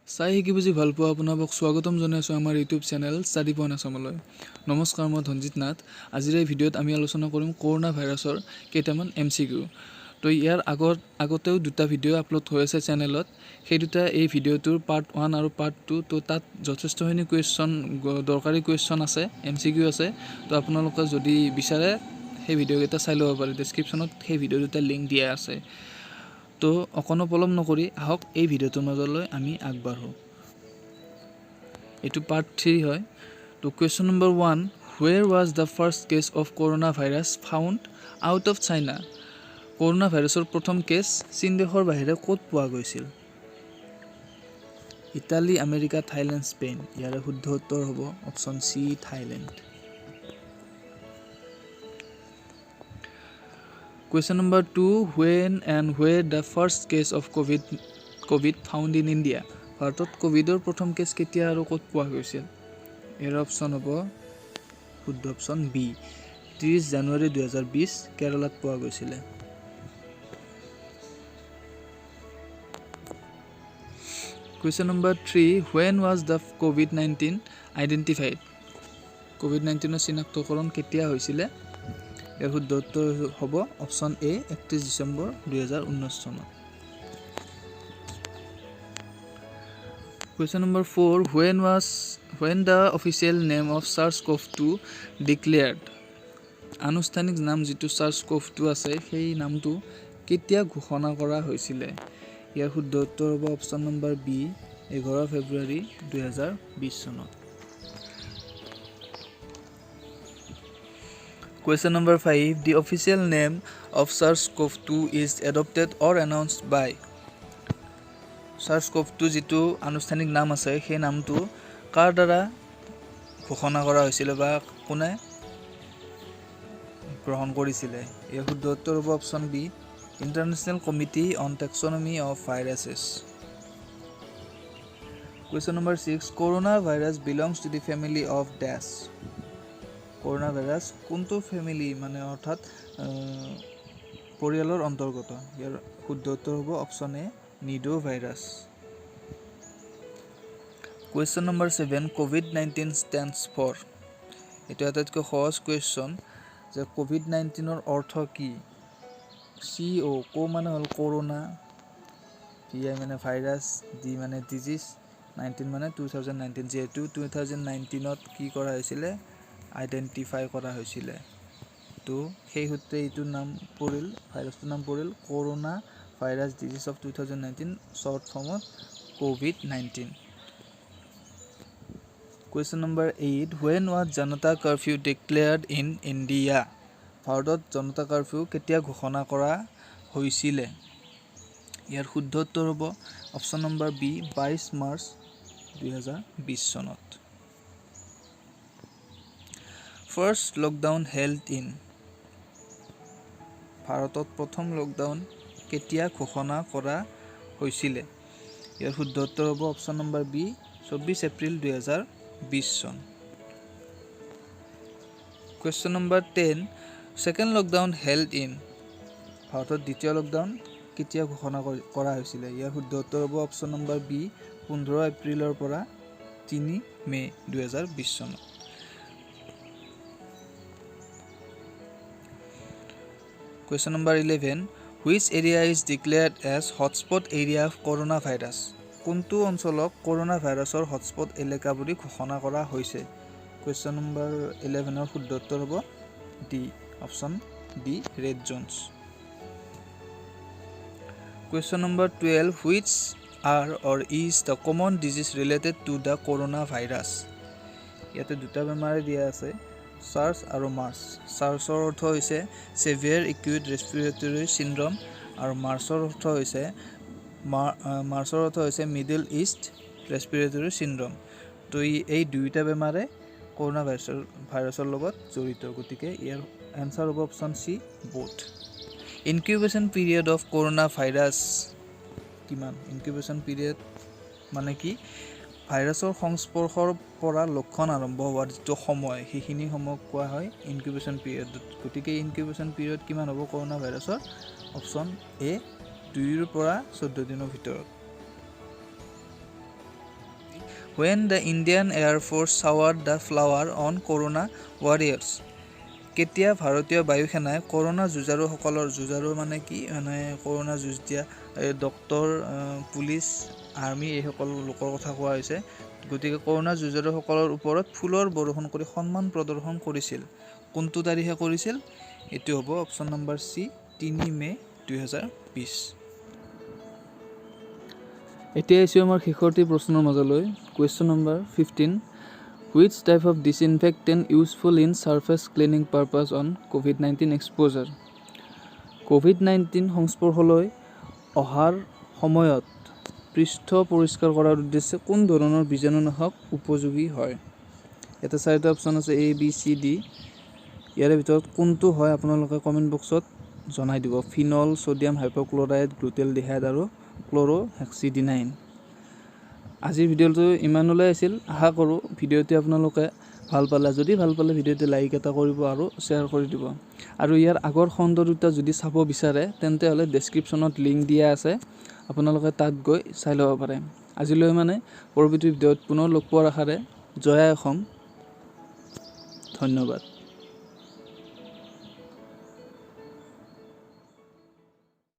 চাই শিকি বুজি ভাল পোৱা আপোনাক স্বাগতম জনাইছোঁ আমাৰ ইউটিউব চেনেল ষ্টাডি পইণ্ট আছামলৈ। নমস্কাৰ, মই ধনজিত নাথ। আজিৰ এই ভিডিঅ'ত আমি আলোচনা কৰিম ক'ৰ'না ভাইৰাছৰ কেইটামান MCQ। তো ইয়াৰ আগতেও দুটা ভিডিঅ' আপলোড হৈ আছে চেনেলত। সেই দুটা এই ভিডিঅ'টোৰ পাৰ্ট 1 আৰু পাৰ্ট 2। তো তাত যথেষ্টখিনি দৰকাৰী কুৱেশ্যন আছে, MCQ আছে। তো আপোনালোকে যদি বিচাৰে সেই ভিডিঅ'কেইটা চাই ল'ব পাৰে। ডেছক্ৰিপশ্যনত সেই ভিডিঅ' দুটা লিংক দিয়া আছে। তো অকণো পলম নকৰি আহক এই ভিডিঅ'টোৰ মাজলৈ আমি আগবাঢ়োঁ। এইটো পাৰ্ট 3 হয়। তো question number 1, where was the first case of corona virus found out of China? Corona ভাইৰাছৰ প্ৰথম কেছ চীন দেশৰ বাহিৰে ক'ত পোৱা গৈছিল? Italy, America, Thailand, Spain. ইয়াৰে শুদ্ধ উত্তৰ হ'ব option C, Thailand. Question number 2, when and where the first case of COVID found in India? ভাৰতত কোভিডৰ প্ৰথম কেছ কেতিয়া আৰু ক'ত পোৱা গৈছিল? ইয়াৰ অপশ্যন হ'ব শুদ্ধ অপশ্যন বি, 30 জানুৱাৰী 2020 কেৰালাত পোৱা গৈছিলে। Question number 3, when was the COVID-19 identified? COVID-19 চিনাক্তকৰণ কেতিয়া হৈছিলে? ইয়াৰ শুদ্ধ উত্তৰ হ'ব অপশ্যন এ, 31 ডিচেম্বৰ 2019 চনত। Question number 4, when the official name of SARS-CoV-2 declared? আনুষ্ঠানিক নাম যিটো SARS-CoV-2 আছে সেই নামটো কেতিয়া ঘোষণা কৰা হৈছিলে? ইয়াৰ শুদ্ধ উত্তৰ হ'ব অপশ্যন নম্বৰ বি, 11 ফেব্ৰুৱাৰী 2020 চনত। Question number 5, the official name of SARS-CoV-2 is adopted or announced by? SARS-CoV-2 যিটো আনুষ্ঠানিক নাম আছে সেই নামটো কাৰ দ্বাৰা ঘোষণা কৰা হৈছিলে বা কোনে গ্ৰহণ কৰিছিলে? ইয়াৰ শুদ্ধ উত্তৰ হ'ব option B, international committee on taxonomy of viruses. Question number 6, corona virus belongs to the family of these? ক'ৰ'না ভাইৰাছ কোনটো ফেমিলি অৰ্থাৎ পৰিয়ালৰ অন্তৰ্গত? ইয়াৰ শুদ্ধ উত্তৰ হ'ব option A, nido virus. Question number 7, COVID-19 stands for? এইটো আটাইতকৈ সহজ কুৱেশ্যন যে COVID-19ৰ অৰ্থ কি? CO, ক' মানে হ'ল ক'ৰ'না, VI মানে ভাইৰাছ, D মানে ডিজিজ, 19 মানে 2019। যিহেতু 2019ত কি কৰা হৈছিলে? আইডেণ্টিফাই কৰা হৈছিলে। তো সেই সূত্ৰে এইটোৰ নাম পৰিল, ভাইৰাছটোৰ নাম পৰিল corona virus disease of 2019, short ফৰ্মত COVID-19। Question number 8, when was Janata curfew declared in India? ভাৰতত জনতা কাৰফিউ কেতিয়া ঘোষণা কৰা হৈছিলে? ইয়াৰ শুদ্ধ উত্তৰ হ'ব অপশ্যন নম্বৰ বি, 22 মাৰ্চ 2020 চনত। First lockdown held in? ভাৰতত প্ৰথম লকডাউন কেতিয়া ঘোষণা কৰা হৈছিলে? ইয়াৰ শুদ্ধ উত্তৰ হ'ব অপশ্যন নম্বৰ বি, 24 এপ্ৰিল 2020 চন। Question number 10, second lockdown held in? ভাৰতত দ্বিতীয় লকডাউন কেতিয়া ঘোষণা কৰা হৈছিলে? ইয়াৰ শুদ্ধ উত্তৰ হ'ব অপশ্যন নম্বৰ বি, 15 এপ্ৰিলৰ পৰা 3 মে 2020 চনত। Question number 11, which area is declared as hotspot area of coronavirus? কোনটো অঞ্চলক ক'ৰ'না ভাইৰাছৰ হটস্পট এলেকা বুলি ঘোষণা কৰা হৈছে? কুৱেশ্যন নম্বৰ 11ৰ শুদ্ধ উত্তৰ হ'ব D, option D, red Jones. Question number 12, which are or is the common disease related to the coronavirus? ইয়াতে দুটা বেমাৰে দিয়া আছে, চাৰ্চ আৰু মাৰ্চ। চাৰ্চৰ অৰ্থ হৈছে ছেভিয়াৰ একিউট ৰেছপিৰেটৰী চিণ্ড্ৰম আৰু মাৰ্চৰ অৰ্থ হৈছে মিডল ইষ্ট ৰেছপিৰেটৰী চিণ্ড্ৰম। তো এই দুয়োটা বেমাৰে ক'ৰ'না ভাইৰাছৰ লগত জড়িত, গতিকে ইয়াৰ এনচাৰ হ'ব option C, both. Incubation period of corona virus কিমান? ইনকিউবেশ্যন পিৰিয়ড মানে কি? ভাইৰাছৰ সংস্পৰ্শৰ পৰা লক্ষণ আৰম্ভ হোৱাৰ যিটো সময়, সেইখিনি সময়ক কোৱা হয় ইনকিউবেশ্যন পিৰিয়ড। গতিকে ইনকিউবেশ্যন পিৰিয়ড কিমান হ'ব ক'ৰ'না ভাইৰাছৰ? অপশ্যন এ, 2 পৰা 14 দিনৰ ভিতৰত। When the Indian Air Force showered the flower on Corona warriors. কেতিয়া ভাৰতীয় বায়ুসেনাই কৰোণা যুঁজাৰু মানে কি মানে কৰোণা যুঁজ দিয়া ডক্টৰ পুলিচ আৰ্মি এইসকল লোকৰ কথা কোৱা হৈছে গতিকে কৰোণা যুঁজাৰুসকলৰ ওপৰত ফুলৰ বৰষুণ কৰি সন্মান প্ৰদৰ্শন কৰিছিল কোনটো তাৰিখে কৰিছিল এটো হ'ব অপচন নম্বৰ সি 3 মে 2020 এতিয়া এসে আমাৰ শেষৰটি প্ৰশ্নৰ মাজলৈ question number 15 Which type of disinfectant useful in surface cleaning purpose on COVID-19 exposure? COVID-19 সংস্পৰ্শলৈ অহাৰ সময়ত পৃষ্ঠ পৰিষ্কাৰ কৰাৰ উদ্দেশ্যে কোন ধৰণৰ বীজাণুনাশক উপযোগী হয় এটা চাৰিটা অপচন আছে A B C D ইয়াৰে ভিতৰত কোনটো হয় আপোনালোকে কমেন্ট বক্সত জনাই দিব ফিনল সোডিয়াম হাইপোক্লোৰাইড গ্লুটেলডিহাইড আৰু ক্লোৰোহেক্সিডিনাইন আজিৰ ভিডিঅ'টো ইমানলৈ আছিল আশা কৰোঁ ভিডিঅ'টো আপোনালোকে ভাল পালে যদি ভাল পালে ভিডিঅ'টো লাইক এটা কৰিব আৰু শ্বেয়াৰ কৰি দিব আৰু ইয়াৰ আগৰ খণ্ড দুটা যদি চাব বিচাৰে তেন্তে হলে ডেসক্ৰিপচনত লিংক দিয়া আছে আপোনালোকে তাত গৈ চাই ল'ব পাৰে আজিলৈ মানে পৰৱৰ্তী ভিডিঅ'ত পুনৰ লগ পোৱাৰ আশাৰে জয় অসম ধন্যবাদ